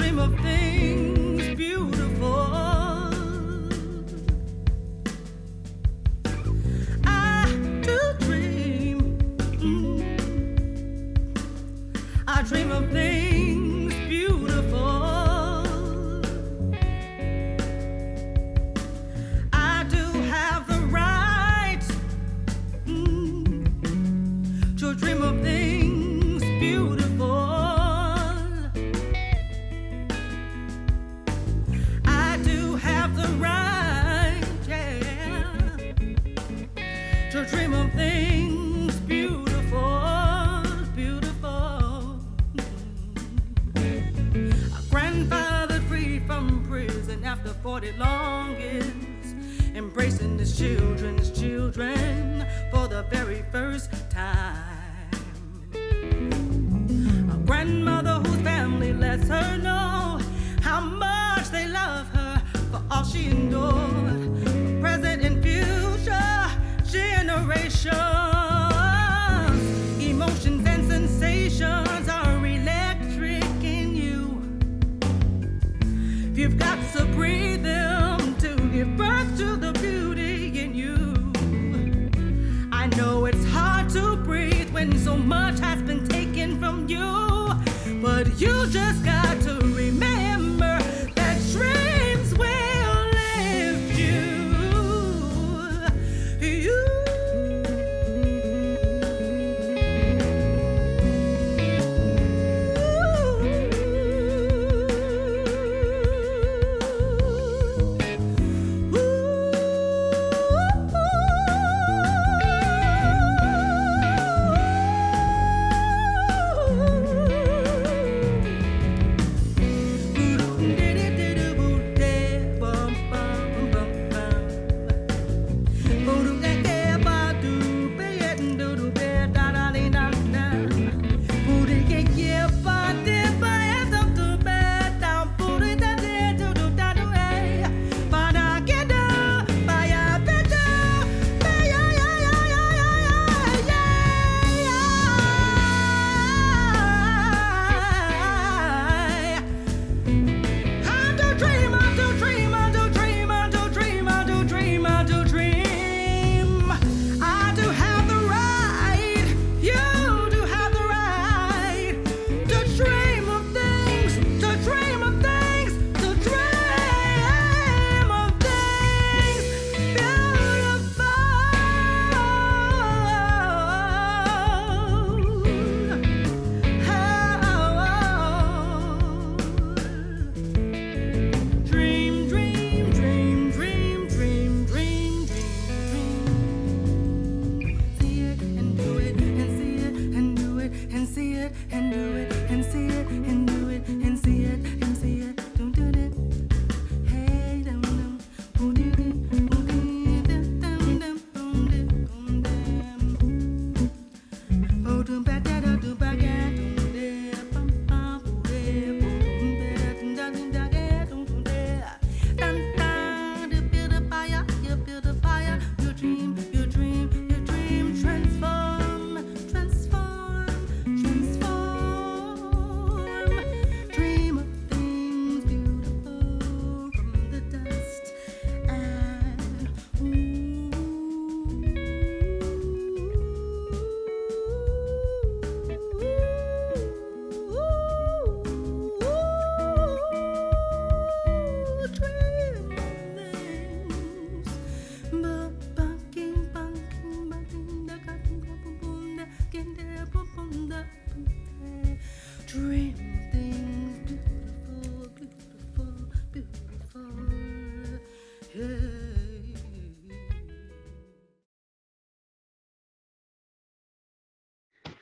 dream of things beautiful. I do dream. I dream of things beautiful. I do have the right to dream of things beautiful. I do have the right, yeah, to dream of things beautiful, beautiful. A grandfather freed from prison after 40 long years, embracing his children for the very first time. A grandmother whose family lets her know how much they love her for all she endured. Present and future generations, emotions and sensations are electric in you. If you've got to breathe them to give birth to the beauty in you. I know it's hard to breathe when so much has been taken from you, but you just got to remember that dreams will lift you.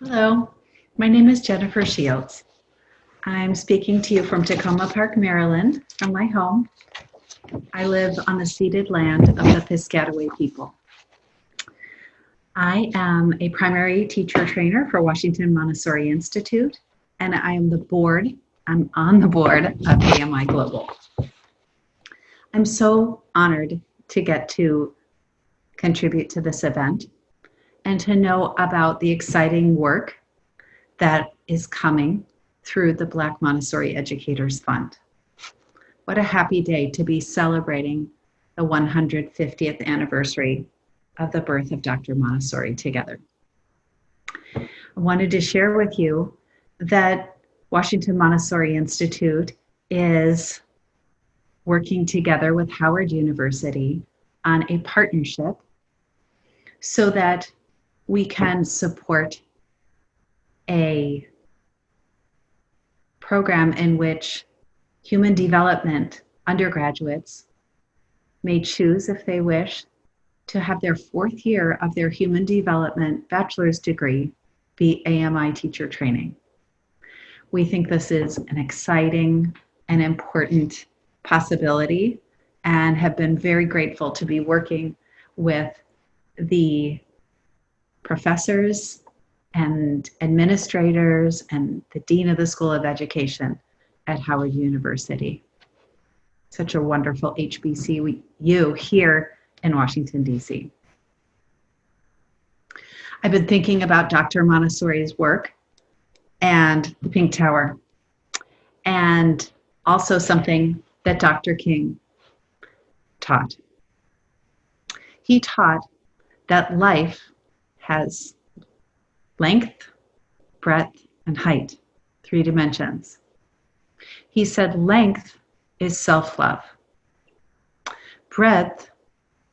Hello, my name is Jennifer Shields. I'm speaking to you from Tacoma Park, Maryland, from my home. I live on the ceded land of the Piscataway people. I am a primary teacher trainer for Washington Montessori Institute, and I'm on the board of AMI Global. I'm so honored to get to contribute to this event and to know about the exciting work that is coming through the Black Montessori Educators Fund. What a happy day to be celebrating the 150th anniversary of the birth of Dr. Montessori together. I wanted to share with you that Washington Montessori Institute is working together with Howard University on a partnership so that we can support a program in which human development undergraduates may choose, if they wish, to have their 4th year of their human development bachelor's degree be AMI teacher training. We think this is an exciting and important possibility and have been very grateful to be working with the professors and administrators and the Dean of the School of Education at Howard University. Such a wonderful HBCU here in Washington, D.C. I've been thinking about Dr. Montessori's work and the Pink Tower, and also something that Dr. King taught. He taught that life has length, breadth, and height, 3 dimensions. He said length is self-love. Breadth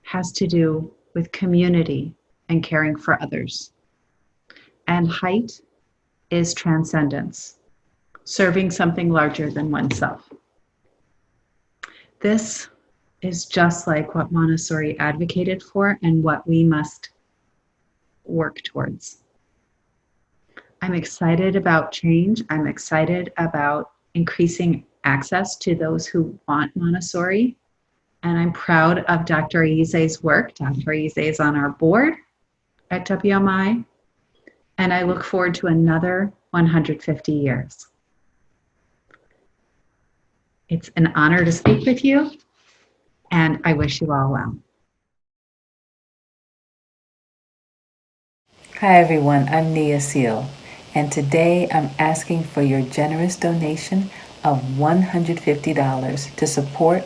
has to do with community and caring for others. And height is transcendence, serving something larger than oneself. This is just like what Montessori advocated for and what we must work towards. I'm excited about change. I'm excited about increasing access to those who want Montessori. And I'm proud of Dr. Ize's work. Dr. Ize is on our board at WMI. And I look forward to another 150 years. It's an honor to speak with you, and I wish you all well. Hi everyone, I'm Nia Seal, and today I'm asking for your generous donation of $150 to support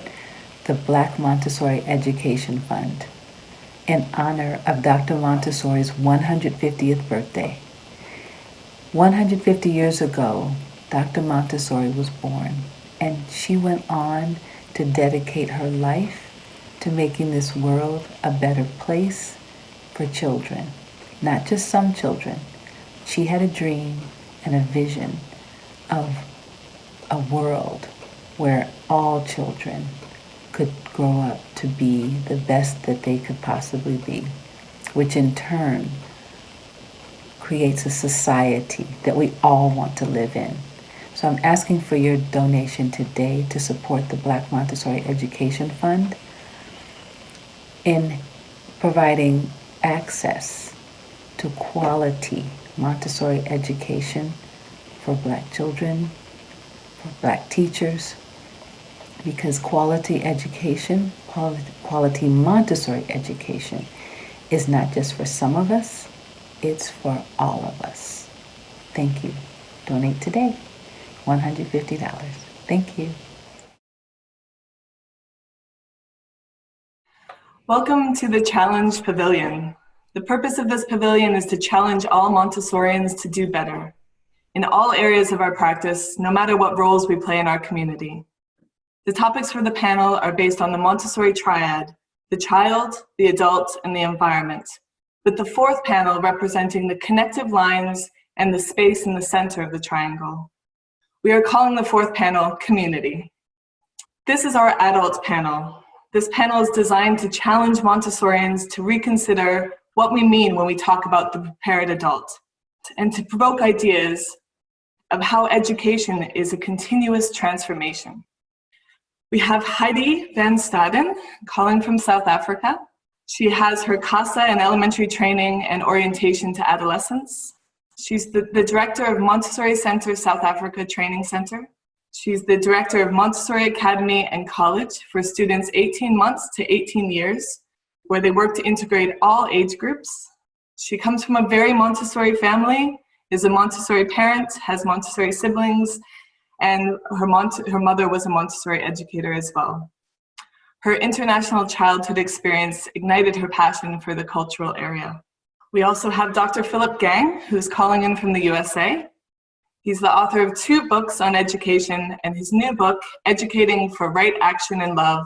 the Black Montessori Education Fund in honor of Dr. Montessori's 150th birthday. 150 years ago, Dr. Montessori was born, and she went on to dedicate her life to making this world a better place for children. Not just some children. She had a dream and a vision of a world where all children could grow up to be the best that they could possibly be, which in turn creates a society that we all want to live in. So I'm asking for your donation today to support the Black Montessori Education Fund in providing access to quality Montessori education for Black children, for Black teachers, because quality education, quality Montessori education is not just for some of us, it's for all of us. Thank you. Donate today. $150. Thank you. Welcome to the Challenge Pavilion. The purpose of this pavilion is to challenge all Montessorians to do better in all areas of our practice, no matter what roles we play in our community. The topics for the panel are based on the Montessori triad, the child, the adult, and the environment, with the 4th panel representing the connective lines and the space in the center of the triangle. We are calling the 4th panel Community. This is our adult panel. This panel is designed to challenge Montessorians to reconsider what we mean when we talk about the prepared adult, and to provoke ideas of how education is a continuous transformation. We have Heidi van Staden calling from South Africa. She has her CASA in elementary training and orientation to adolescents. She's the director of Montessori Center South Africa Training Center. She's the director of Montessori Academy and College for students 18 months to 18 years, where they work to integrate all age groups. She comes from a very Montessori family is a Montessori parent, has Montessori siblings, and her mother was a Montessori educator as well. Her international childhood experience ignited her passion for the cultural area. We also have Dr. Philip Gang, who's calling in from the USA. He's the author of 2 books on education, and his new book, Educating for Right Action and Love,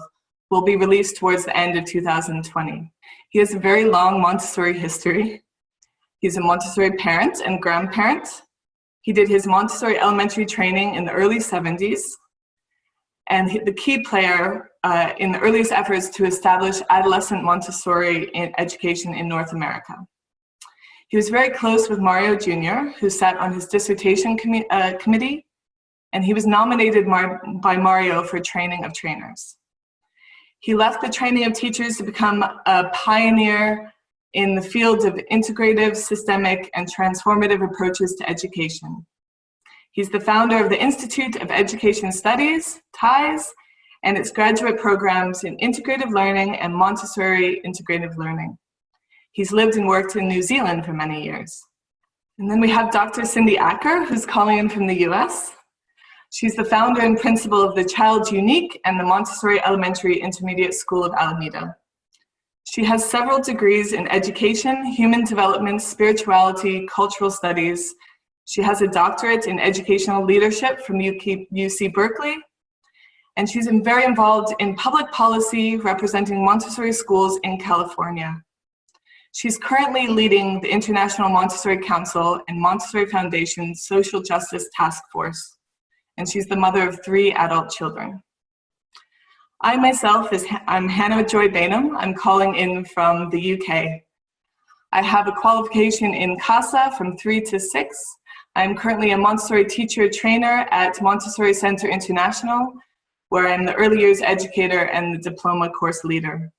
will be released towards the end of 2020. He has a very long Montessori history. He's a Montessori parent and grandparent. He did his Montessori elementary training in the early 70s, and the key player in the earliest efforts to establish adolescent Montessori education in North America. He was very close with Mario Jr., who sat on his dissertation committee, and he was nominated by Mario for training of trainers. He left the training of teachers to become a pioneer in the fields of integrative, systemic, and transformative approaches to education. He's the founder of the Institute of Education Studies, TIES, and its graduate programs in integrative learning and Montessori integrative learning. He's lived and worked in New Zealand for many years. And then we have Dr. Cindy Acker, who's calling in from the US. She's the founder and principal of the Child's Unique and the Montessori Elementary Intermediate School of Alameda. She has several degrees in education, human development, spirituality, cultural studies. She has a doctorate in educational leadership from UC Berkeley, and she's very involved in public policy representing Montessori schools in California. She's currently leading the International Montessori Council and Montessori Foundation's Social Justice Task Force, and she's the mother of 3 adult children. I myself, I'm Hannah Joy Baynham. I'm calling in from the UK. I have a qualification in CASA from 3 to 6. I'm currently a Montessori teacher trainer at Montessori Center International, where I'm the early years educator and the diploma course leader.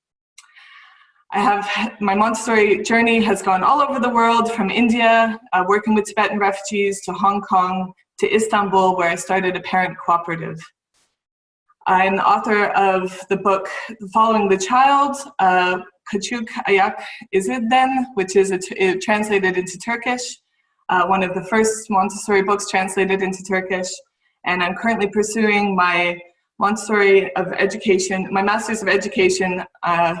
My Montessori journey has gone all over the world, from India, working with Tibetan refugees, to Hong Kong, to Istanbul, where I started a parent cooperative. I'm the author of the book Following the Child, Küçük Ayak İzinden, which is translated into Turkish, one of the first Montessori books translated into Turkish, and I'm currently pursuing my Montessori of Education, my Master's of Education,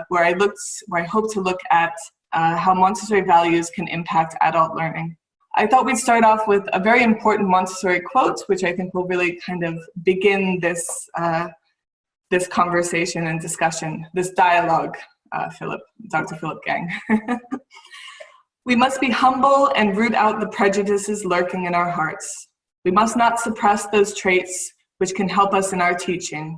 where I hope to look at how Montessori values can impact adult learning. I thought we'd start off with a very important Montessori quote, which I think will really kind of begin this conversation and discussion, this dialogue, Dr. Philip Gang. We must be humble and root out the prejudices lurking in our hearts. We must not suppress those traits which can help us in our teaching,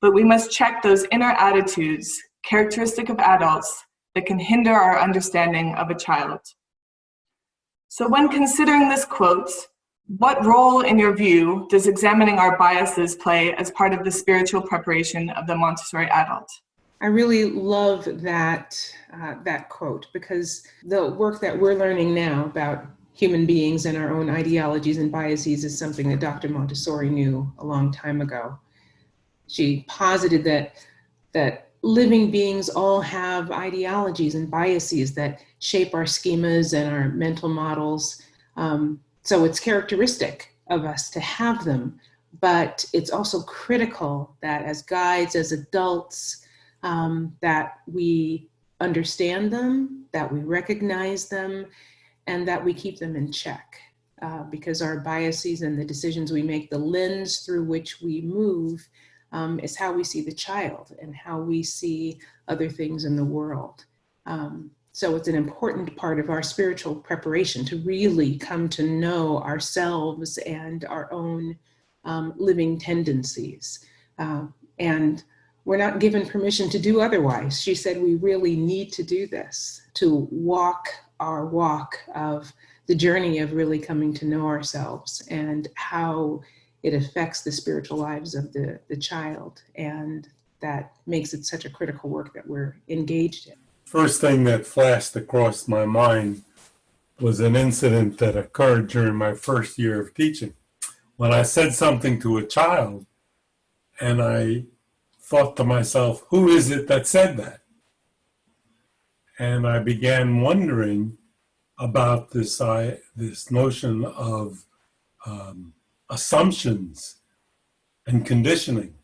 but we must check those inner attitudes, characteristic of adults, that can hinder our understanding of a child. So when considering this quote, what role, in your view, does examining our biases play as part of the spiritual preparation of the Montessori adult? I really love that quote, because the work that we're learning now about human beings and our own ideologies and biases is something that Dr. Montessori knew a long time ago. She posited that living beings all have ideologies and biases that shape our schemas and our mental models. So it's characteristic of us to have them, but it's also critical that as guides, as adults, that we understand them, that we recognize them, and that we keep them in check. Because our biases and the decisions we make, the lens through which we move, is how we see the child and how we see other things in the world. So it's an important part of our spiritual preparation to really come to know ourselves and our own living tendencies. And we're not given permission to do otherwise. She said we really need to do this, to walk our walk of the journey of really coming to know ourselves and how it affects the spiritual lives of the child. And that makes it such a critical work that we're engaged in. First thing that flashed across my mind was an incident that occurred during my first year of teaching, when I said something to a child and I thought to myself, who is it that said that? And I began wondering about this notion of assumptions and conditioning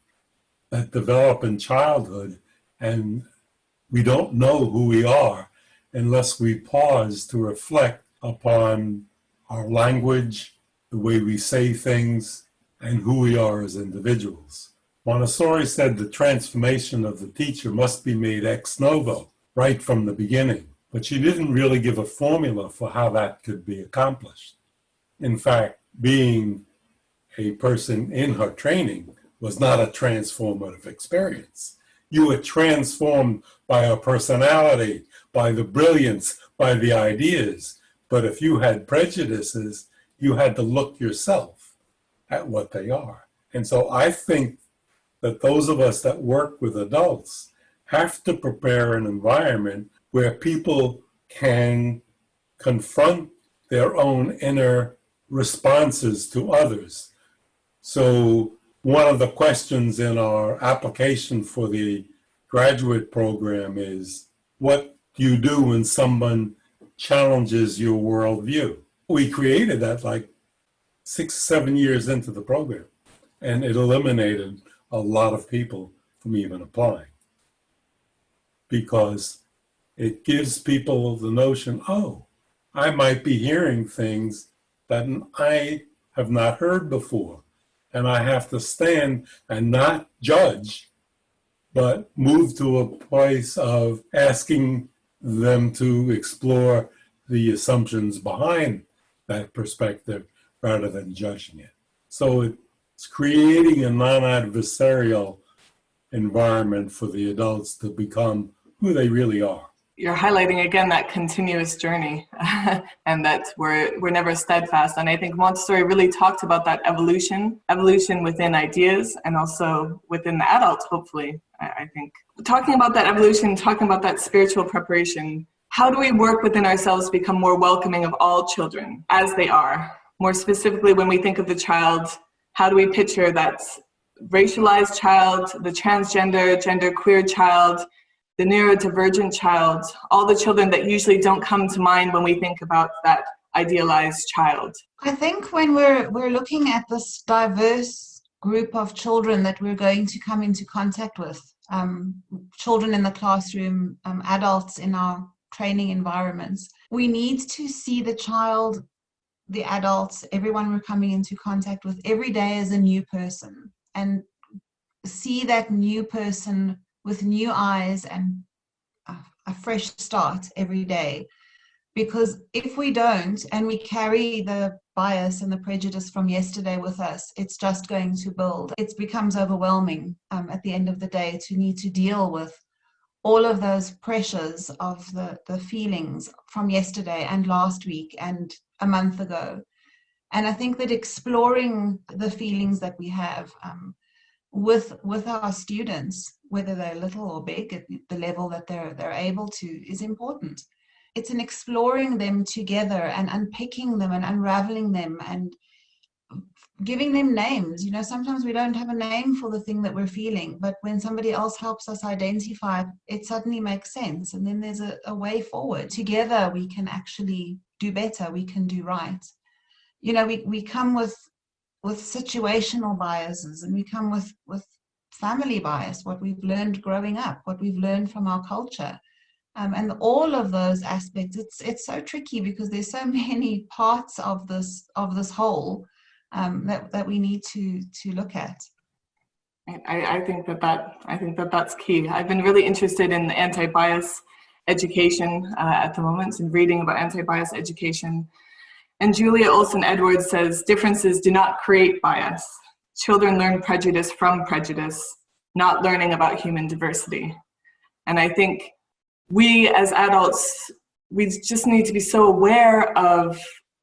that develop in childhood, and we don't know who we are unless we pause to reflect upon our language, the way we say things, and who we are as individuals. Montessori said the transformation of the teacher must be made ex novo, right from the beginning, but she didn't really give a formula for how that could be accomplished. In fact, being a person in her training was not a transformative experience. You were transformed by her personality, by the brilliance, by the ideas. But if you had prejudices, you had to look yourself at what they are. And so I think that those of us that work with adults have to prepare an environment where people can confront their own inner responses to others. So one of the questions in our application for the graduate program is, what do you do when someone challenges your worldview? We created that like 6, 7 years into the program, and it eliminated a lot of people from even applying, because it gives people the notion, oh, I might be hearing things that I have not heard before. And I have to stand and not judge, but move to a place of asking them to explore the assumptions behind that perspective rather than judging it. So it's creating a non-adversarial environment for the adults to become who they really are. You're highlighting again that continuous journey and that we're never steadfast. And I think Montessori really talked about that evolution within ideas and also within the adults, hopefully, I think. Talking about that evolution, talking about that spiritual preparation, how do we work within ourselves to become more welcoming of all children as they are? More specifically, when we think of the child, how do we picture that racialized child, the transgender, genderqueer child, the neurodivergent child, all the children that usually don't come to mind when we think about that idealized child? I think when we're looking at this diverse group of children that we're going to come into contact with, children in the classroom, adults in our training environments, we need to see the child, the adults, everyone we're coming into contact with every day as a new person, and see that new person with new eyes and a fresh start every day. Because if we don't, and we carry the bias and the prejudice from yesterday with us, it's just going to build. It becomes overwhelming at the end of the day to need to deal with all of those pressures of the feelings from yesterday and last week and a month ago. And I think that exploring the feelings that we have with our students, whether they're little or big, at the level that they're able to, is important. It's in exploring them together and unpicking them and unraveling them and giving them names. You know, sometimes we don't have a name for the thing that we're feeling, but when somebody else helps us identify, it suddenly makes sense. And then there's a way forward. Together, we can actually do better. We can do right. You know, we come with situational biases, and we come with family bias, what we've learned growing up, what we've learned from our culture. And all of those aspects, it's so tricky because there's so many parts of this whole that we need to look at. I think that's key. I've been really interested in anti-bias education at the moment, and reading about anti-bias education. And Julia Olson-Edwards says, differences do not create bias. Children learn prejudice from prejudice, not learning about human diversity. And I think we as adults, we just need to be so aware of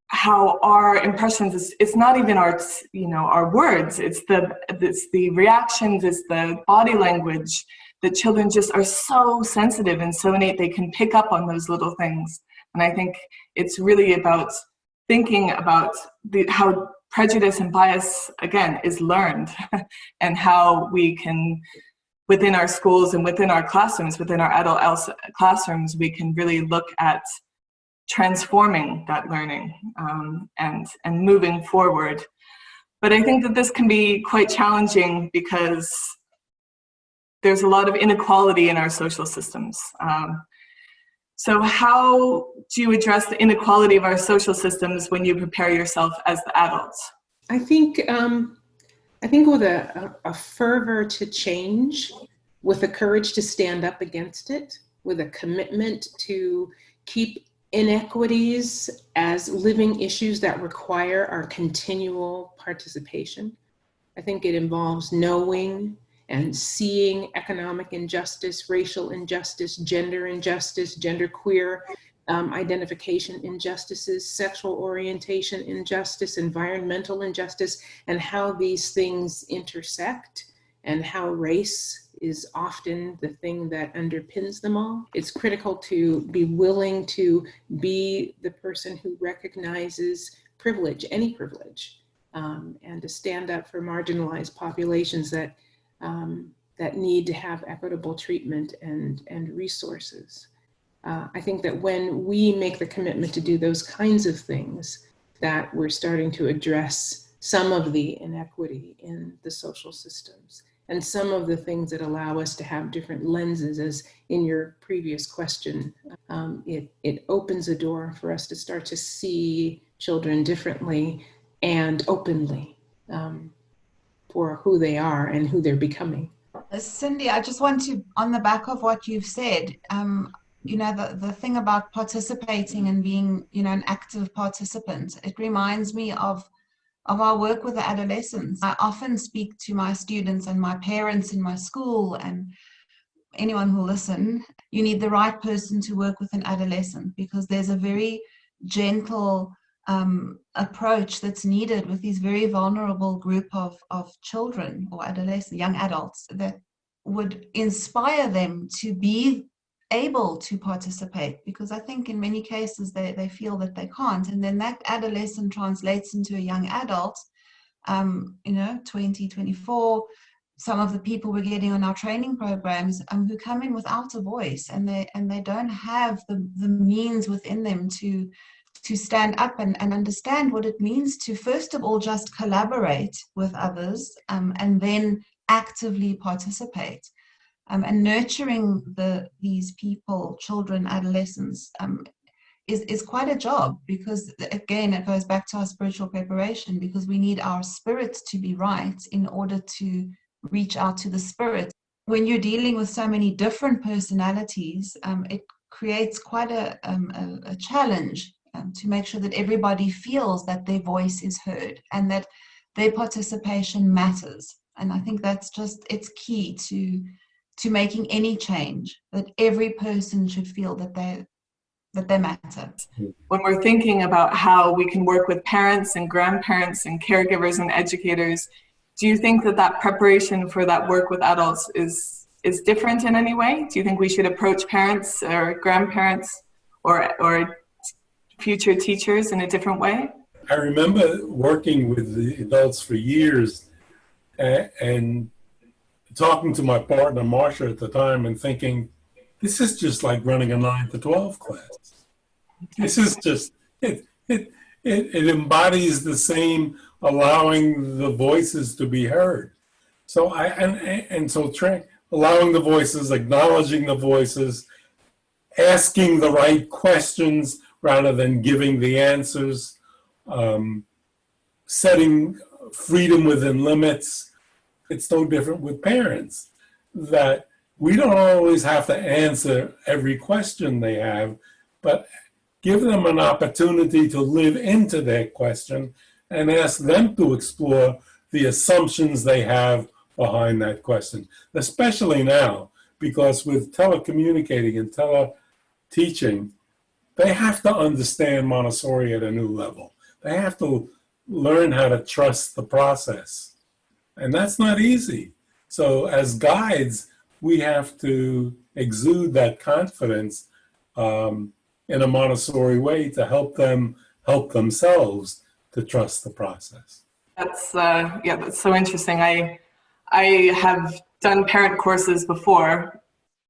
how our impressions, it's not even our words, it's the reactions, it's the body language, that children just are so sensitive and so innate, they can pick up on those little things. And I think it's really about thinking about how prejudice and bias, again, is learned and how we can, within our schools and within our classrooms, within our adult classrooms, we can really look at transforming that learning and moving forward. But I think that this can be quite challenging because there's a lot of inequality in our social systems. So how do you address the inequality of our social systems when you prepare yourself as the adults? I think with a fervor to change, with the courage to stand up against it, with a commitment to keep inequities as living issues that require our continual participation. I think it involves knowing and seeing economic injustice, racial injustice, genderqueer identification injustices, sexual orientation injustice, environmental injustice, and how these things intersect, and how race is often the thing that underpins them all. It's critical to be willing to be the person who recognizes privilege, any privilege, and to stand up for marginalized populations that need to have equitable treatment and resources. I think that when we make the commitment to do those kinds of things, that we're starting to address some of the inequity in the social systems and some of the things that allow us to have different lenses, as in your previous question. It opens a door for us to start to see children differently and openly for who they are and who they're becoming. Cindy, I just want to, on the back of what you've said, you know, the thing about participating and being, you know, an active participant, it reminds me of our work with the adolescents. I often speak to my students and my parents in my school and anyone who'll listen. You need the right person to work with an adolescent, because there's a very gentle approach that's needed with these very vulnerable group of children or adolescents, young adults, that would inspire them to be able to participate, because I think in many cases they feel that they can't, and then that adolescent translates into a young adult, you know, 20, 24. Some of the people we're getting on our training programs who come in without a voice, and they don't have the means within them to stand up and understand what it means to, first of all, just collaborate with others, and then actively participate. And nurturing these people, children, adolescents, is quite a job, because again, it goes back to our spiritual preparation, because we need our spirits to be right in order to reach out to the spirit. When you're dealing with so many different personalities, it creates quite a challenge to make sure that everybody feels that their voice is heard and that their participation matters. And I think that's just, it's key to making any change, that every person should feel that they matter. When we're thinking about how we can work with parents and grandparents and caregivers and educators, do you think that preparation for that work with adults is different in any way? Do you think we should approach parents or grandparents or future teachers in a different way? I remember working with the adults for years and talking to my partner, Marsha, at the time, and thinking, this is just like running a 9 to 12 class. This is just, it embodies the same allowing the voices to be heard. So allowing the voices, acknowledging the voices, asking the right questions rather than giving the answers, setting freedom within limits. It's no different with parents, that we don't always have to answer every question they have, but give them an opportunity to live into their question and ask them to explore the assumptions they have behind that question, especially now, because with telecommunicating and teleteaching, they have to understand Montessori at a new level. They have to learn how to trust the process. And that's not easy. So as guides, we have to exude that confidence in a Montessori way to help them help themselves to trust the process. That's so interesting. I have done parent courses before,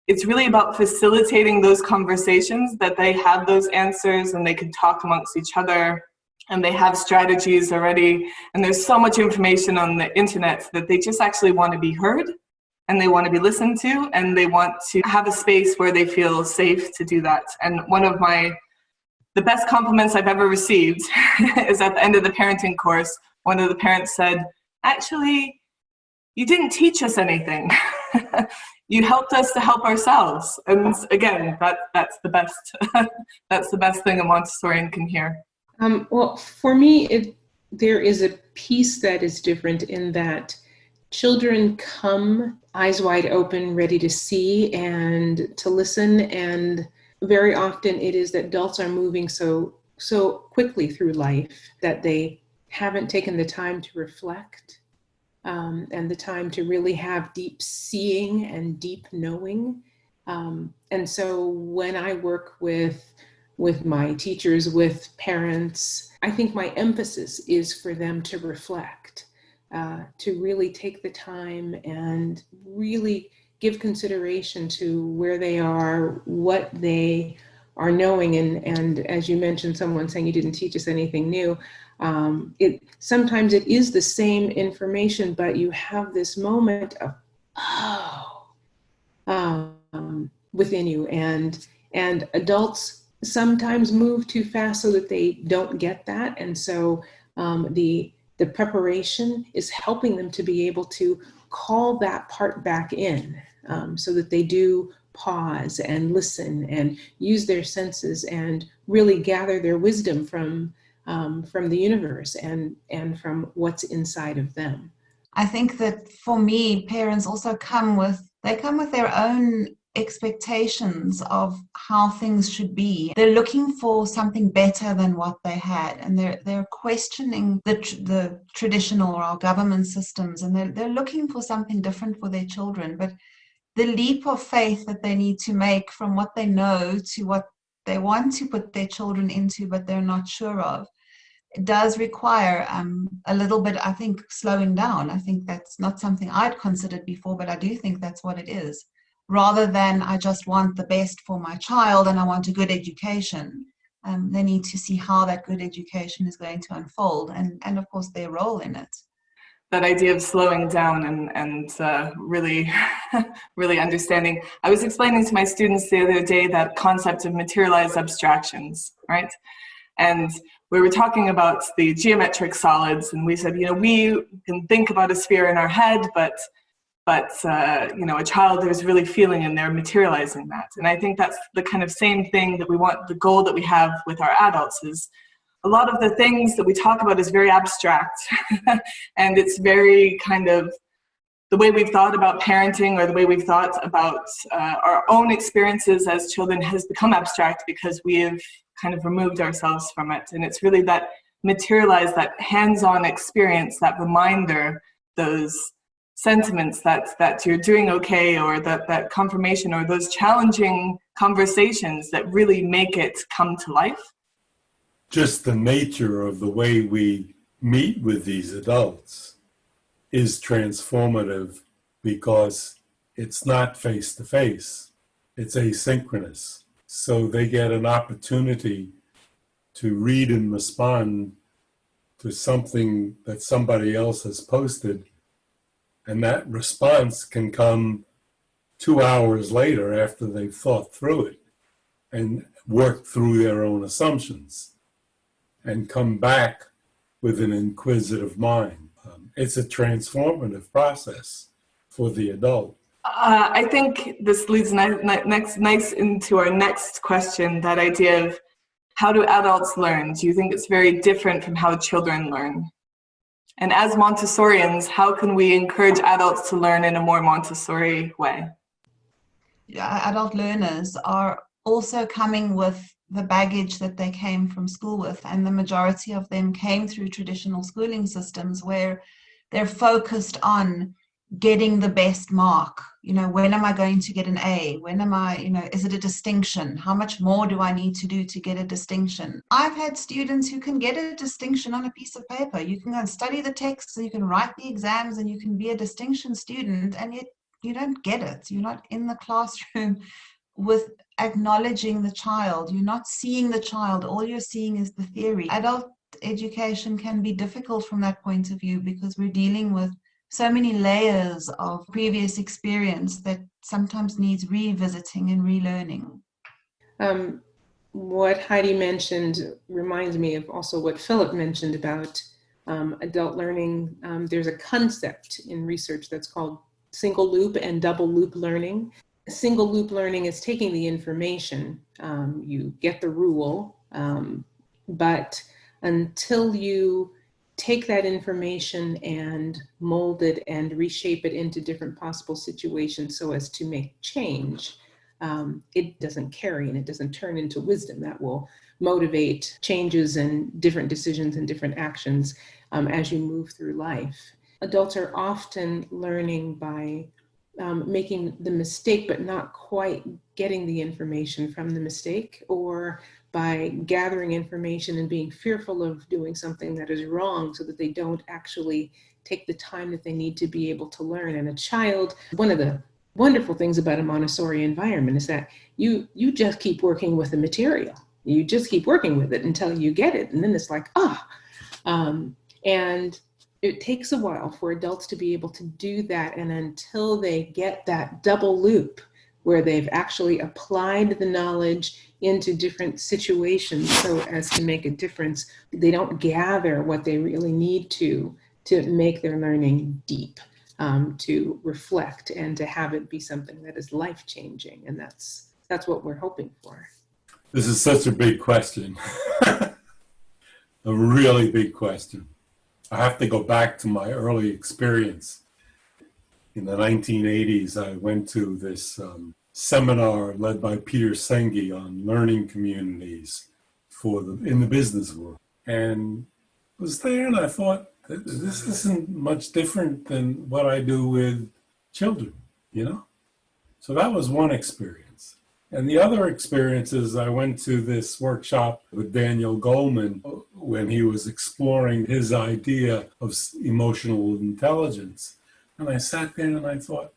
it's really about facilitating those conversations, that they have those answers and they can talk amongst each other and they have strategies already. And there's so much information on the internet that they just actually want to be heard and they want to be listened to and they want to have a space where they feel safe to do that. And one of the best compliments I've ever received is at the end of the parenting course, one of the parents said, actually, you didn't teach us anything. You helped us to help ourselves. And again, that's the best. That's the best thing a Montessorian can hear. Well, for me, there is a piece that is different in that children come eyes wide open, ready to see and to listen. And very often it is that adults are moving so quickly through life that they haven't taken the time to reflect. And the time to really have deep seeing and deep knowing. And so when I work with my teachers, with parents, I think my emphasis is for them to reflect, to really take the time and really give consideration to where they are, what they are knowing. And as you mentioned, someone saying you didn't teach us anything new. Sometimes it is the same information, but you have this moment of within you, and adults sometimes move too fast so that they don't get that, and so the preparation is helping them to be able to call that part back in, so that they do pause and listen and use their senses and really gather their wisdom from the universe and from what's inside of them. I think that for me, parents also come with their own expectations of how things should be. They're looking for something better than what they had, and they're questioning the traditional or our government systems, and they're looking for something different for their children. But the leap of faith that they need to make from what they know to what they want to put their children into, but they're not sure of, it does require a little bit, I think, slowing down. I think that's not something I'd considered before, but I do think that's what it is. Rather than I just want the best for my child and I want a good education, they need to see how that good education is going to unfold and of course, their role in it. That idea of slowing down and really, really understanding. I was explaining to my students the other day that concept of materialized abstractions, right? And we were talking about the geometric solids, and we said, we can think about a sphere in our head, but a child is really feeling and they're materializing that. And I think that's the kind of same thing that we want, the goal that we have with our adults is a lot of the things that we talk about is very abstract and it's very kind of the way we've thought about parenting or the way we've thought about our own experiences as children has become abstract because we have kind of removed ourselves from it. And it's really that materialized, that hands-on experience, that reminder, those sentiments that you're doing okay, or that confirmation, or those challenging conversations that really make it come to life. Just the nature of the way we meet with these adults is transformative because it's not face-to-face, it's asynchronous. So they get an opportunity to read and respond to something that somebody else has posted, and that response can come 2 hours later after they've thought through it and worked through their own assumptions and come back with an inquisitive mind. It's a transformative process for the adult. I think this leads nice into our next question, that idea of how do adults learn? Do you think it's very different from how children learn? And as Montessorians, how can we encourage adults to learn in a more Montessori way? Adult learners are also coming with the baggage that they came from school with, and the majority of them came through traditional schooling systems where they're focused on getting the best mark. When am I going to get an A? When am I, is it a distinction? How much more do I need to do to get a distinction? I've had students who can get a distinction on a piece of paper. You can go and study the texts, and you can write the exams, and you can be a distinction student, and yet get it. You're not in the classroom with acknowledging the child. You're not seeing the child. All you're seeing is the theory. Adult education can be difficult from that point of view because we're dealing with so many layers of previous experience that sometimes needs revisiting and relearning. What Heidi mentioned reminds me of also what Philip mentioned about adult learning. There's a concept in research that's called single loop and double loop learning. Single loop learning is taking the information, you get the rule, but until you take that information and mold it and reshape it into different possible situations so as to make change, it doesn't carry and it doesn't turn into wisdom that will motivate changes and different decisions and different actions as you move through life. Adults are often learning by making the mistake, but not quite getting the information from the mistake, or by gathering information and being fearful of doing something that is wrong so that they don't actually take the time that they need to be able to learn. And a child, one of the wonderful things about a Montessori environment is that you just keep working with the material. You just keep working with it until you get it. And then it's like, and it takes a while for adults to be able to do that. And until they get that double loop where they've actually applied the knowledge into different situations so as to make a difference, they don't gather what they really need to make their learning deep, to reflect and to have it be something that is life-changing. And that's what we're hoping for. This is such a big question. A really big question. I have to go back to my early experience. In the 1980s, I went to this seminar led by Peter Senge on learning communities in the business world. And I was there and I thought, this isn't much different than what I do with children, So that was one experience. And the other experience is I went to this workshop with Daniel Goleman when he was exploring his idea of emotional intelligence. And I sat there and I thought,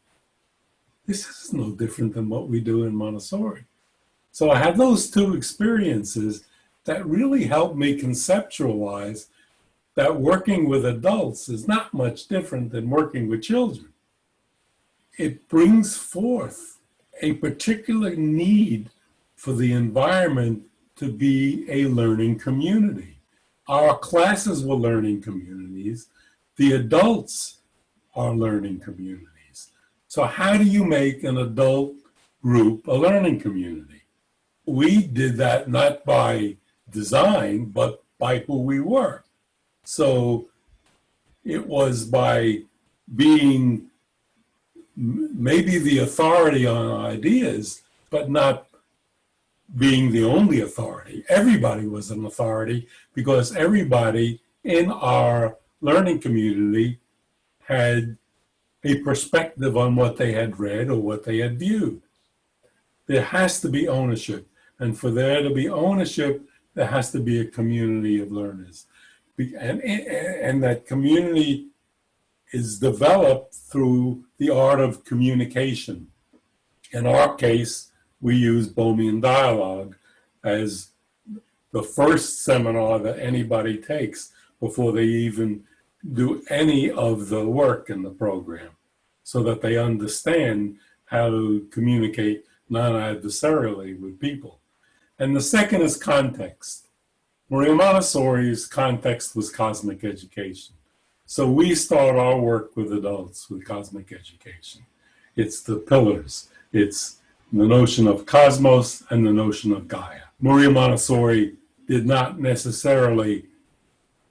this is no different than what we do in Montessori. So I had those two experiences that really helped me conceptualize that working with adults is not much different than working with children. It brings forth a particular need for the environment to be a learning community. Our classes were learning communities. The adults are learning communities. So how do you make an adult group a learning community? We did that not by design, but by who we were. So it was by being maybe the authority on ideas, but not being the only authority. Everybody was an authority because everybody in our learning community had a perspective on what they had read or what they had viewed. There has to be ownership. And for there to be ownership, there has to be a community of learners. And that community is developed through the art of communication. In our case, we use Bohemian dialogue as the first seminar that anybody takes before they even do any of the work in the program, so that they understand how to communicate non-adversarially with people. And the second is context. Maria Montessori's context was cosmic education. So we start our work with adults with cosmic education. It's the pillars. It's the notion of cosmos and the notion of Gaia. Maria Montessori did not necessarily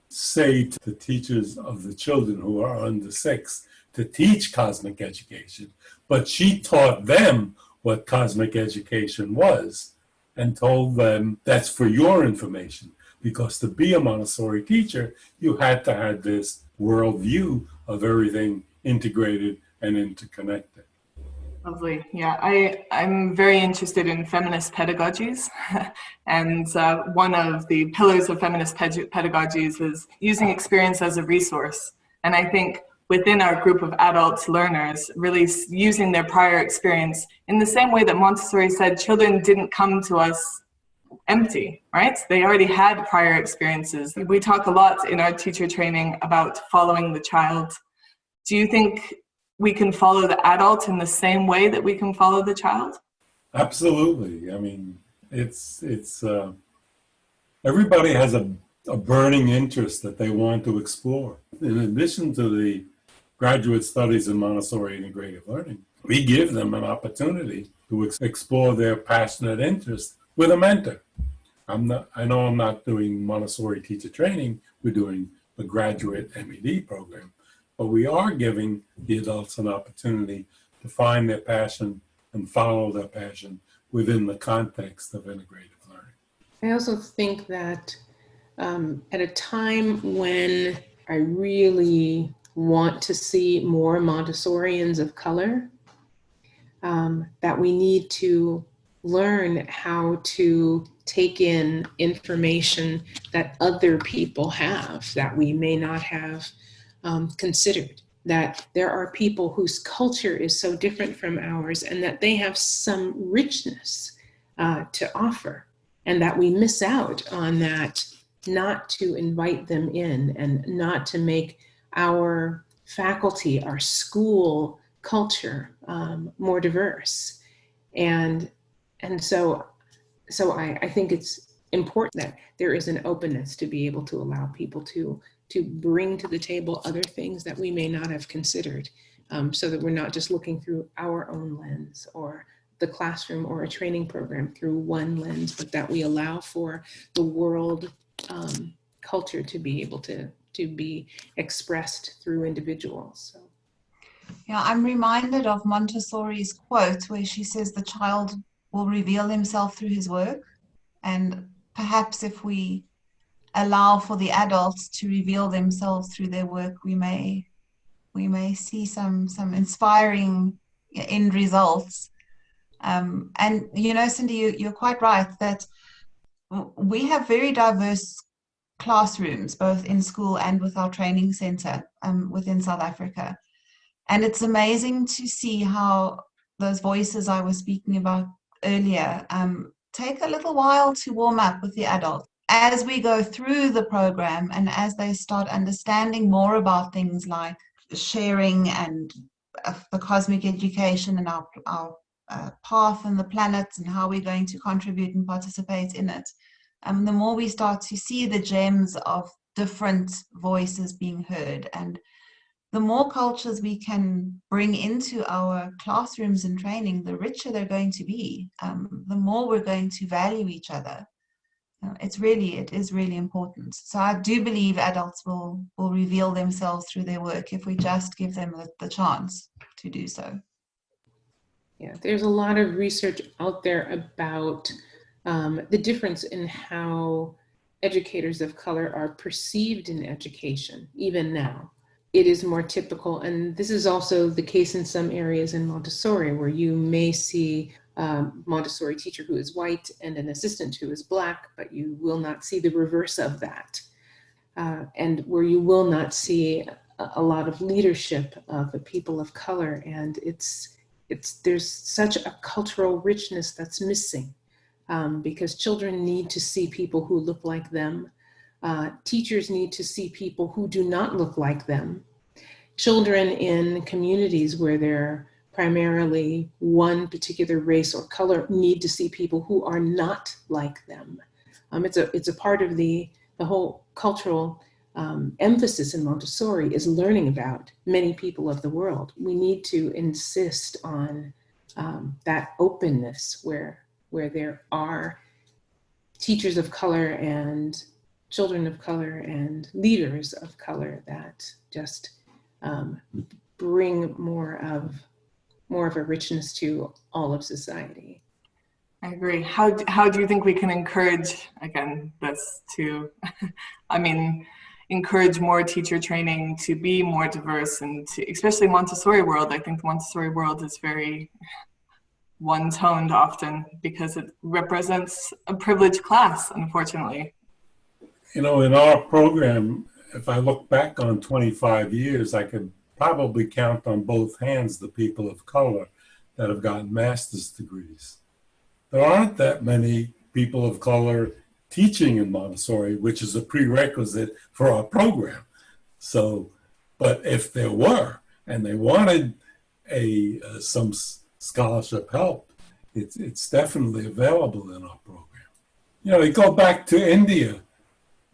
say to the teachers of the children who are under 6 to teach cosmic education, but she taught them what cosmic education was and told them that's for your information, because to be a Montessori teacher, you had to have this worldview of everything integrated and interconnected. Lovely. Yeah, I'm very interested in feminist pedagogies. And one of the pillars of feminist pedagogies is using experience as a resource. And I think within our group of adult learners, really using their prior experience in the same way that Montessori said children didn't come to us empty, right? They already had prior experiences. We talk a lot in our teacher training about following the child. Do you think we can follow the adult in the same way that we can follow the child? Absolutely. I mean, it's everybody has a burning interest that they want to explore. In addition to the graduate studies in Montessori integrative learning, we give them an opportunity to explore their passionate interest with a mentor. I know I'm not doing Montessori teacher training, we're doing the graduate MED program, but we are giving the adults an opportunity to find their passion and follow their passion within the context of integrative learning. I also think that at a time when I really want to see more Montessorians of color, that we need to learn how to take in information that other people have that we may not have considered. That there are people whose culture is so different from ours and that they have some richness to offer, and that we miss out on that, not to invite them in and not to make our faculty, our school culture more diverse. And so I think it's important that there is an openness to be able to allow people to bring to the table other things that we may not have considered, so that we're not just looking through our own lens or the classroom or a training program through one lens, but that we allow for the world culture to be able to be expressed through individuals. So. Yeah, I'm reminded of Montessori's quote where she says the child will reveal himself through his work, and perhaps if we allow for the adults to reveal themselves through their work, we may see some inspiring end results. And you know, Cindy, you're quite right that we have very diverse classrooms, both in school and with our training center within South Africa. And it's amazing to see how those voices I was speaking about earlier take a little while to warm up with the adults. As we go through the program and as they start understanding more about things like sharing and the cosmic education and our path and the planets and how we're going to contribute and participate in it, the more we start to see the gems of different voices being heard, and the more cultures we can bring into our classrooms and training, the richer they're going to be, the more we're going to value each other. It is really important. So I do believe adults will reveal themselves through their work if we just give them the chance to do so. Yeah, there's a lot of research out there about the difference in how educators of color are perceived in education, even now. It is more typical, and this is also the case in some areas in Montessori, where you may see a Montessori teacher who is white and an assistant who is Black, but you will not see the reverse of that. And where you will not see a lot of leadership of the people of color, and there's such a cultural richness that's missing, because children need to see people who look like them. Teachers need to see people who do not look like them. Children in communities where they're primarily one particular race or color need to see people who are not like them. It's a part of the whole cultural emphasis in Montessori is learning about many people of the world. We need to insist on that openness where there are teachers of color and children of color and leaders of color that just bring more of a richness to all of society. I agree. How do you think we can encourage, again, this to, encourage more teacher training to be more diverse, and to, especially Montessori world? I think the Montessori world is very one-toned often because it represents a privileged class, unfortunately. You know, in our program, if I look back on 25 years, I could probably count on both hands the people of color that have gotten master's degrees. There aren't that many people of color teaching in Montessori, which is a prerequisite for our program. So, but if there were, and they wanted some scholarship help, it's definitely available in our program. You know, you go back to India,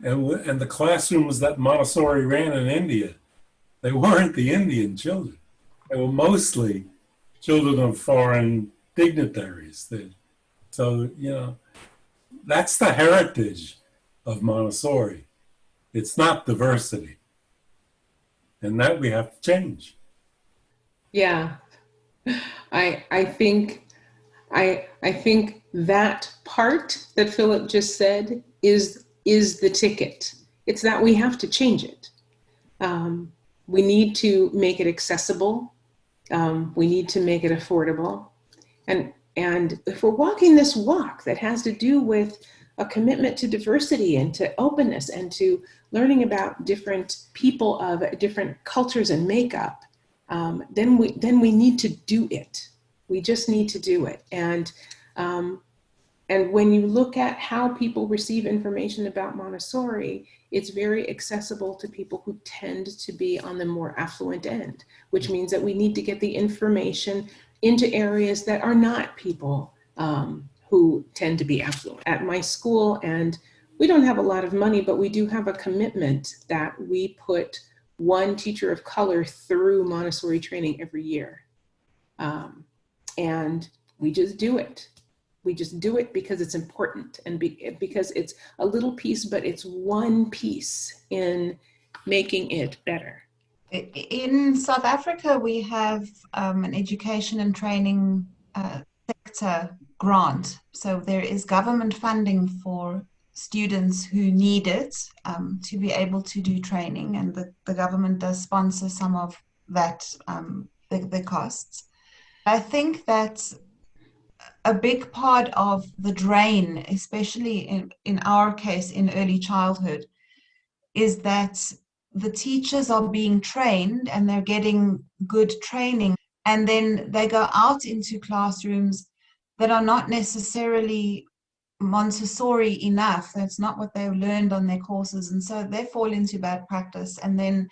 and the classrooms that Montessori ran in India, they weren't the Indian children. They were mostly children of foreign dignitaries. So, you know, that's the heritage of Montessori. It's not diversity. And that we have to change. Yeah, I think that part that Philip just said is the ticket. It's that we have to change it. We need to make it accessible. We need to make it affordable. And if we're walking this walk that has to do with a commitment to diversity and to openness and to learning about different people of different cultures and makeup, then we need to do it. We just need to do it. And when you look at how people receive information about Montessori, it's very accessible to people who tend to be on the more affluent end, which means that we need to get the information into areas that are not people who tend to be affluent. At my school, and we don't have a lot of money, but we do have a commitment that we put one teacher of color through Montessori training every year. And we just do it. We just do it because it's important and because it's a little piece, but it's one piece in making it better. In South Africa, we have an education and training sector grant. So there is government funding for students who need it to be able to do training, and the government does sponsor some of that, the costs. I think that a big part of the drain, especially in our case in early childhood, is that the teachers are being trained and they're getting good training, and then they go out into classrooms that are not necessarily Montessori enough. That's not what they've learned on their courses, and so they fall into bad practice, and then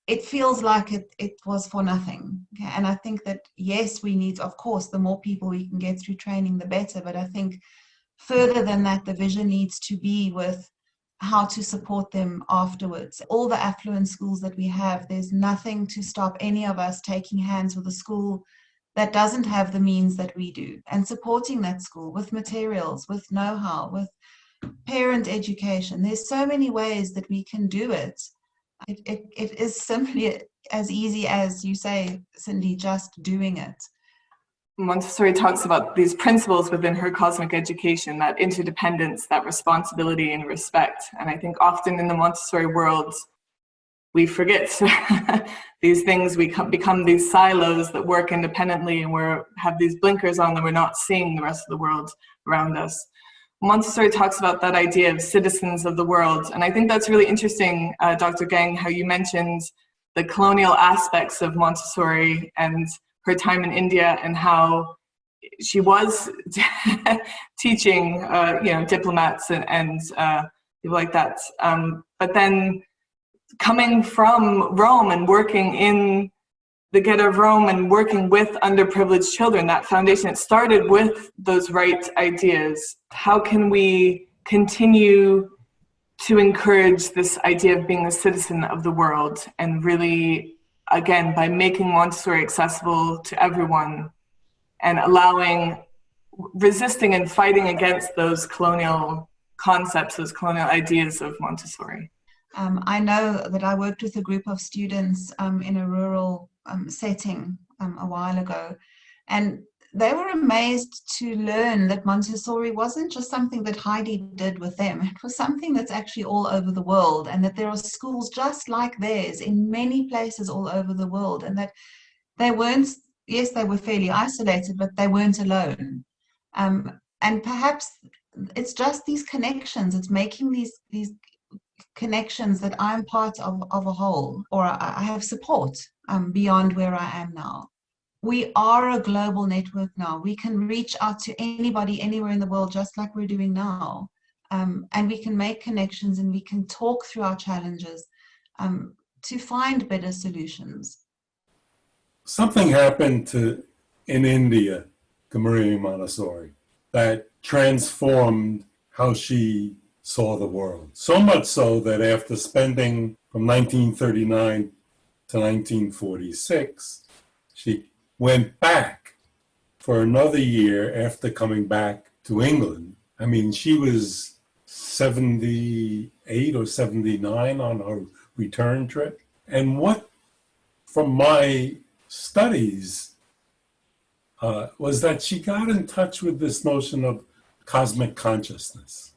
it feels like it was for nothing. Okay? And I think that, yes, we need, of course, the more people we can get through training, the better. But I think further than that, the vision needs to be with how to support them afterwards. All the affluent schools that we have, there's nothing to stop any of us taking hands with a school that doesn't have the means that we do, and supporting that school with materials, with know-how, with parent education. There's so many ways that we can do it. It is simply as easy as you say, Cindy, just doing it. Montessori talks about these principles within her cosmic education, that interdependence, that responsibility and respect. And I think often in the Montessori world, we forget these things. We become these silos that work independently, and we have these blinkers on and we're not seeing the rest of the world around us. Montessori talks about that idea of citizens of the world. And I think that's really interesting, Dr. Gang, how you mentioned the colonial aspects of Montessori and her time in India, and how she was teaching, diplomats and people like that. But then coming from Rome and working in the ghetto of Rome and working with underprivileged children, that foundation, it started with those right ideas. How can we continue to encourage this idea of being a citizen of the world, and really, again, by making Montessori accessible to everyone and resisting and fighting against those colonial concepts, those colonial ideas of Montessori? I know that I worked with a group of students in a rural setting a while ago, and they were amazed to learn that Montessori wasn't just something that Heidi did with them. It was something that's actually all over the world, and that there are schools just like theirs in many places all over the world, and that they weren't, yes, they were fairly isolated, but they weren't alone. And perhaps it's just these connections, it's making these connections that I'm part of a whole, or I have support. beyond where I am now. We are a global network now. We can reach out to anybody anywhere in the world, just like we're doing now. And we can make connections and we can talk through our challenges to find better solutions. Something happened in India to Maria Montessori that transformed how she saw the world. So much so that after spending from 1939 to 1946, she went back for another year after coming back to England. I mean, she was 78 or 79 on her return trip. And what, from my studies, was that she got in touch with this notion of cosmic consciousness.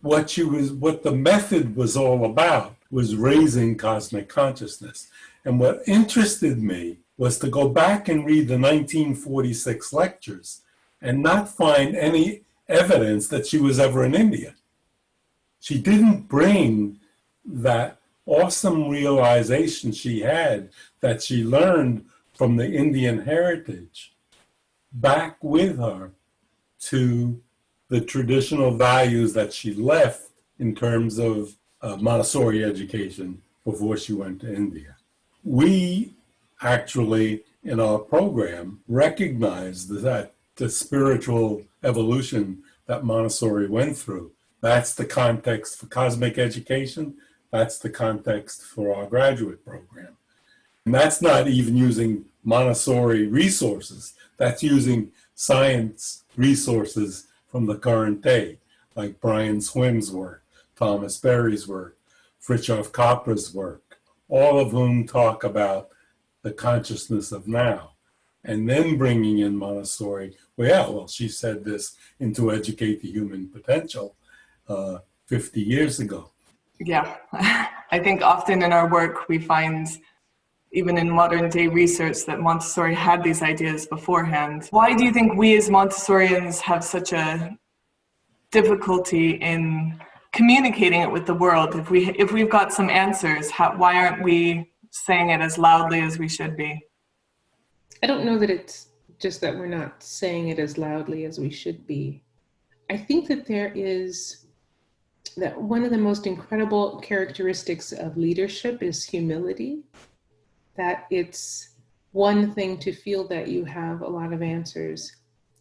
What the method was all about was raising cosmic consciousness. And what interested me was to go back and read the 1946 lectures and not find any evidence that she was ever in India. She didn't bring that awesome realization she had that she learned from the Indian heritage back with her to the traditional values that she left in terms of Montessori education before she went to India. We actually, in our program, recognize that the spiritual evolution that Montessori went through. That's the context for cosmic education. That's the context for our graduate program. And that's not even using Montessori resources. That's using science resources from the current day, like Brian Swim's work, Thomas Berry's work, Fritjof Capra's work, all of whom talk about the consciousness of now. And then bringing in Montessori, well, she said this in To Educate the Human Potential 50 years ago. Yeah, I think often in our work we find, even in modern day research, that Montessori had these ideas beforehand. Why do you think we as Montessorians have such a difficulty in communicating it with the world? If we've got some answers, why aren't we saying it as loudly as we should be? I don't know that it's just that we're not saying it as loudly as we should be. I think that that one of the most incredible characteristics of leadership is humility. That it's one thing to feel that you have a lot of answers,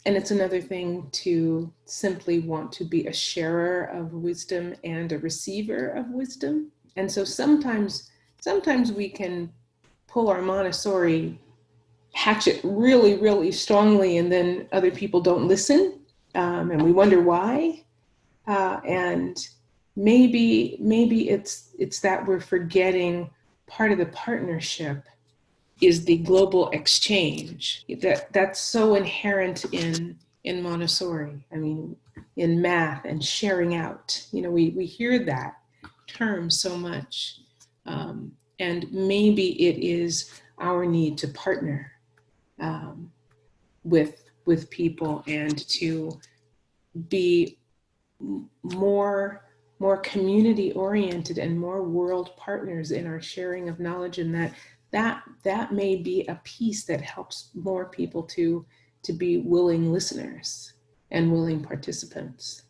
and it's another thing to simply want to be a sharer of wisdom and a receiver of wisdom. And so sometimes we can pull our Montessori hatchet really, really strongly, and then other people don't listen, and we wonder why. And maybe it's that we're forgetting part of the partnership is the global exchange that's so inherent in Montessori. I mean, in math and sharing out. We hear that term so much, and maybe it is our need to partner with people and to be more community oriented and more world partners in our sharing of knowledge, and that may be a piece that helps more people to be willing listeners and willing participants.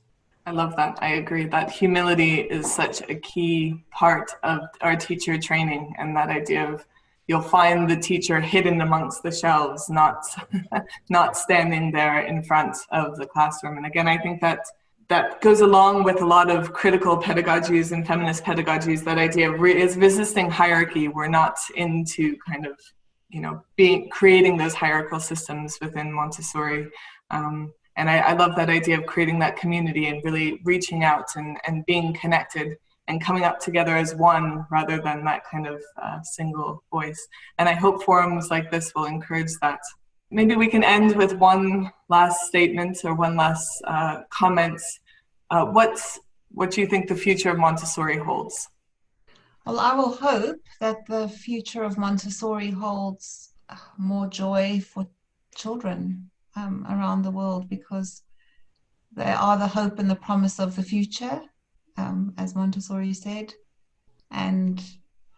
I love that. I agree that humility is such a key part of our teacher training, and that idea of you'll find the teacher hidden amongst the shelves, not standing there in front of the classroom. And again, I think that goes along with a lot of critical pedagogies and feminist pedagogies, that idea of is resisting hierarchy. We're not into kind of, creating those hierarchical systems within Montessori. And I love that idea of creating that community and really reaching out and being connected and coming up together as one rather than that kind of single voice. And I hope forums like this will encourage that. Maybe we can end with one last statement or one last comment. What do you think the future of Montessori holds? Well, I will hope that the future of Montessori holds more joy for children around the world, because they are the hope and the promise of the future, as Montessori said. And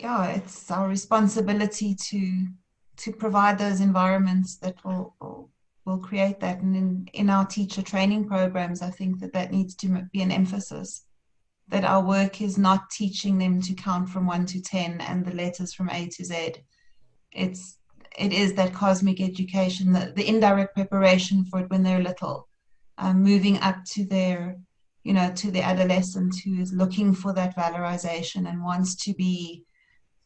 yeah, it's our responsibility to provide those environments that will create that. And in our teacher training programs, I think that needs to be an emphasis, that our work is not teaching them to count from 1 to 10 and the letters from A to Z. It is that cosmic education, the indirect preparation for it when they're little, moving up to their, to the adolescent who is looking for that valorization and wants to be,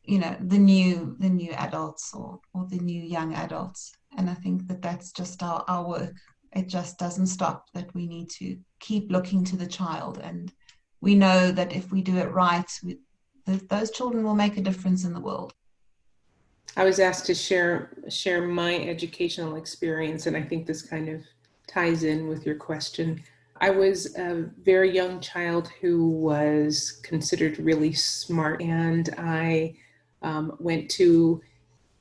the new adults or the new young adults. And I think that's just our work. It just doesn't stop, that we need to keep looking to the child. And we know that if we do it right, those children will make a difference in the world. I was asked to share my educational experience, and I think this kind of ties in with your question. I was a very young child who was considered really smart, and I went to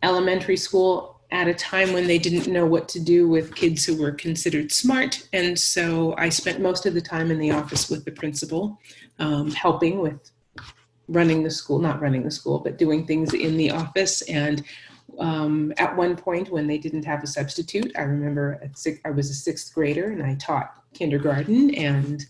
elementary school at a time when they didn't know what to do with kids who were considered smart. And so I spent most of the time in the office with the principal, helping with running the school, not running the school, but doing things in the office. And at one point when they didn't have a substitute, I remember I was a 6th grader and I taught kindergarten and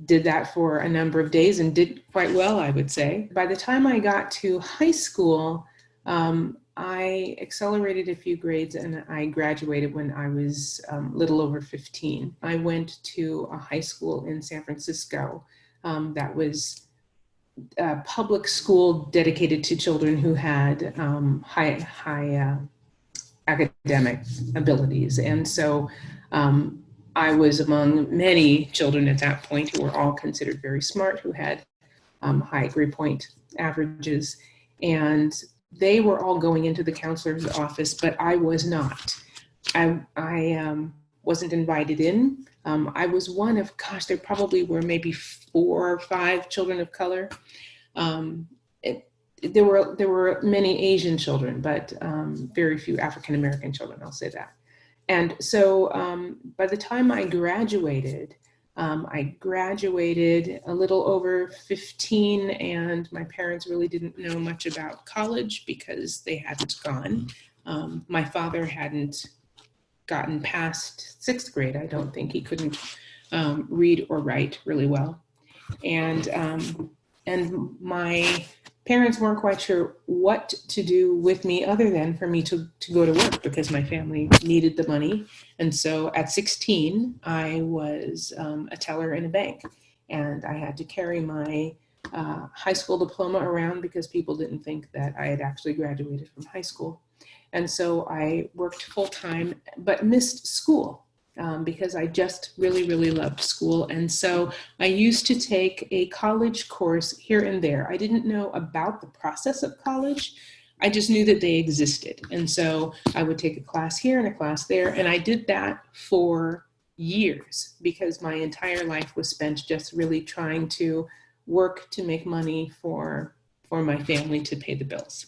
did that for a number of days and did quite well, I would say. By the time I got to high school, I accelerated a few grades and I graduated when I was little over 15. I went to a high school in San Francisco that was a public school dedicated to children who had high academic abilities. And so I was among many children at that point who were all considered very smart, who had high grade point averages. And they were all going into the counselor's office, but I was not. I wasn't invited in. I was one of, there probably were maybe 4 or 5 children of color. There were many Asian children, but very few African-American children, I'll say that. And so by the time I graduated a little over 15, and my parents really didn't know much about college because they hadn't gone. My father hadn't gotten past 6th grade. I don't think. He couldn't read or write really well. And my parents weren't quite sure what to do with me other than for me to go to work because my family needed the money. And so at 16, I was a teller in a bank, and I had to carry my high school diploma around because people didn't think that I had actually graduated from high school. And so I worked full-time, but missed school because I just really, really loved school. And so I used to take a college course here and there. I didn't know about the process of college. I just knew that they existed. And so I would take a class here and a class there. And I did that for years because my entire life was spent just really trying to work to make money for my family to pay the bills.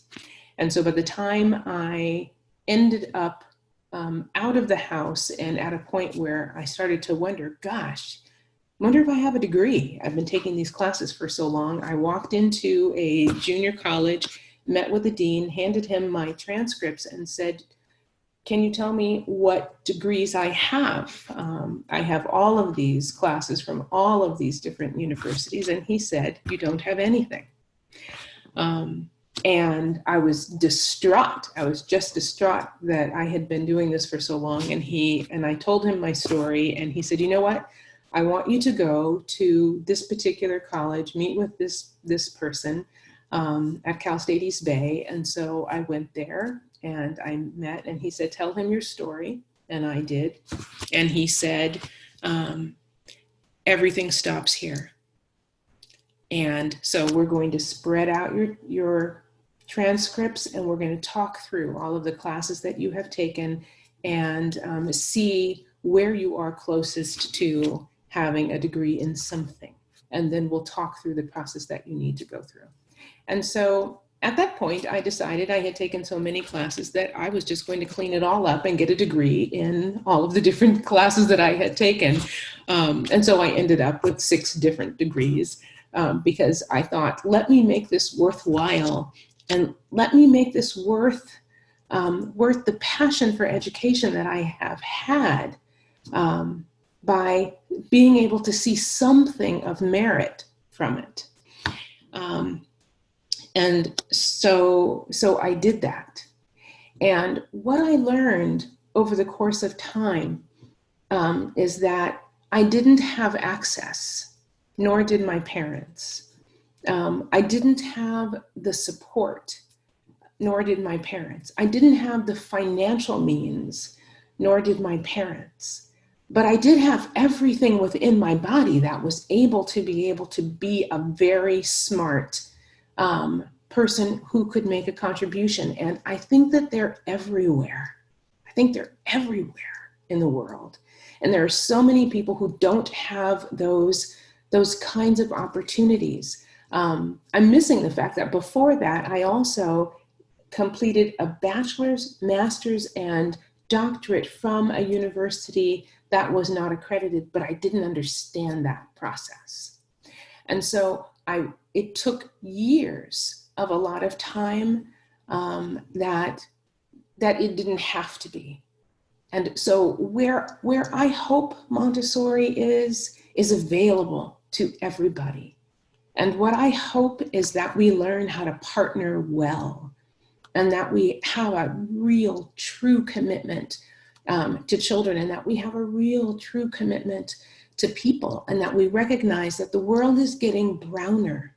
And so by the time I ended up out of the house and at a point where I started to wonder, wonder if I have a degree. I've been taking these classes for so long. I walked into a junior college, met with the dean, handed him my transcripts and said, can you tell me what degrees I have? I have all of these classes from all of these different universities. And he said, you don't have anything. And I was distraught. I was just distraught that I had been doing this for so long. And I told him my story, and he said, you know what? I want you to go to this particular college, meet with this person at Cal State East Bay. And so I went there and I met, and he said, tell him your story. And I did. And he said, everything stops here. And so we're going to spread out your transcripts, and we're going to talk through all of the classes that you have taken and see where you are closest to having a degree in something. And then we'll talk through the process that you need to go through. And so at that point, I decided I had taken so many classes that I was just going to clean it all up and get a degree in all of the different classes that I had taken. And so I ended up with 6 different degrees. because I thought, let me make this worthwhile, and let me make this worth the passion for education that I have had, by being able to see something of merit from it. And so I did that. And what I learned over the course of time is that I didn't have access, nor did my parents. I didn't have the support, nor did my parents. I didn't have the financial means, nor did my parents. But I did have everything within my body that was able to be a very smart person who could make a contribution. And I think that they're everywhere. I think they're everywhere in the world. And there are so many people who don't have those kinds of opportunities. I'm missing the fact that before that, I also completed a bachelor's, master's, and doctorate from a university that was not accredited, but I didn't understand that process. And so it took years of a lot of time that it didn't have to be. And so where I hope Montessori is available to everybody. And what I hope is that we learn how to partner well, and that we have a real, true commitment to children, and that we have a real, true commitment to people, and that we recognize that the world is getting browner.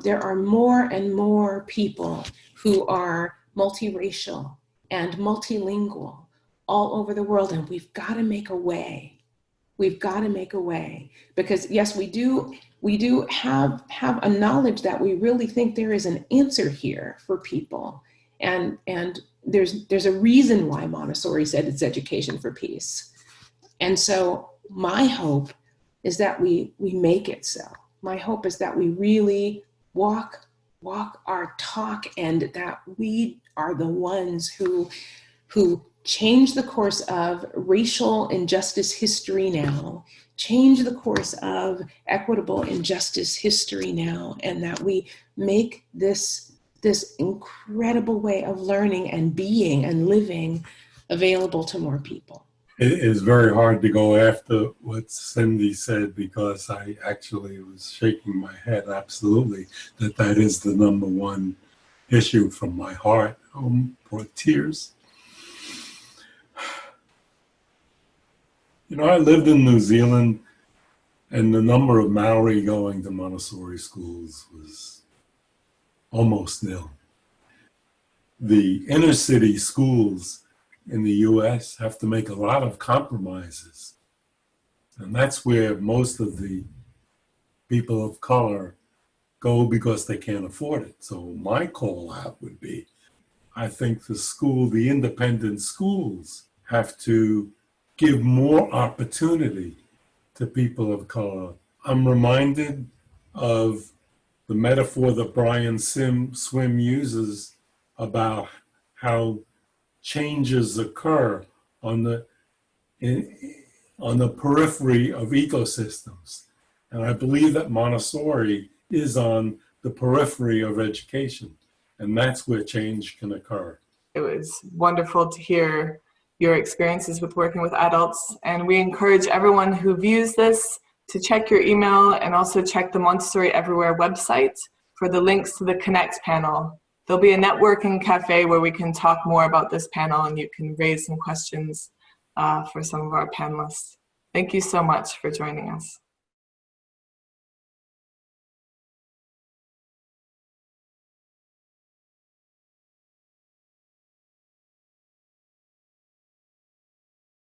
There are more and more people who are multiracial and multilingual all over the world, and we've got to make a way. We've got to make a way, because yes, we do have a knowledge that we really think there is an answer here for people, and there's a reason why Montessori said it's education for peace. And so my hope is that we make it so. My hope is that we really walk our talk, and that we are the ones who change the course of racial injustice history now, change the course of equitable injustice history now, and that we make this incredible way of learning and being and living available to more people. It is very hard to go after what Cindy said, because I actually was shaking my head. Absolutely, that is the number one issue from my heart. Brought tears. You know, I lived in New Zealand, and the number of Maori going to Montessori schools was almost nil. The inner city schools in the US have to make a lot of compromises. And that's where most of the people of color go because they can't afford it. So my call out would be, I think the independent schools have to give more opportunity to people of color. I'm reminded of the metaphor that Brian Swim uses about how changes occur on the periphery of ecosystems. And I believe that Montessori is on the periphery of education, and that's where change can occur. It was wonderful to hear your experiences with working with adults, and we encourage everyone who views this to check your email and also check the Montessori Everywhere website for the links to the Connect panel. There'll be a networking cafe where we can talk more about this panel, and you can raise some questions for some of our panelists. Thank you so much for joining us.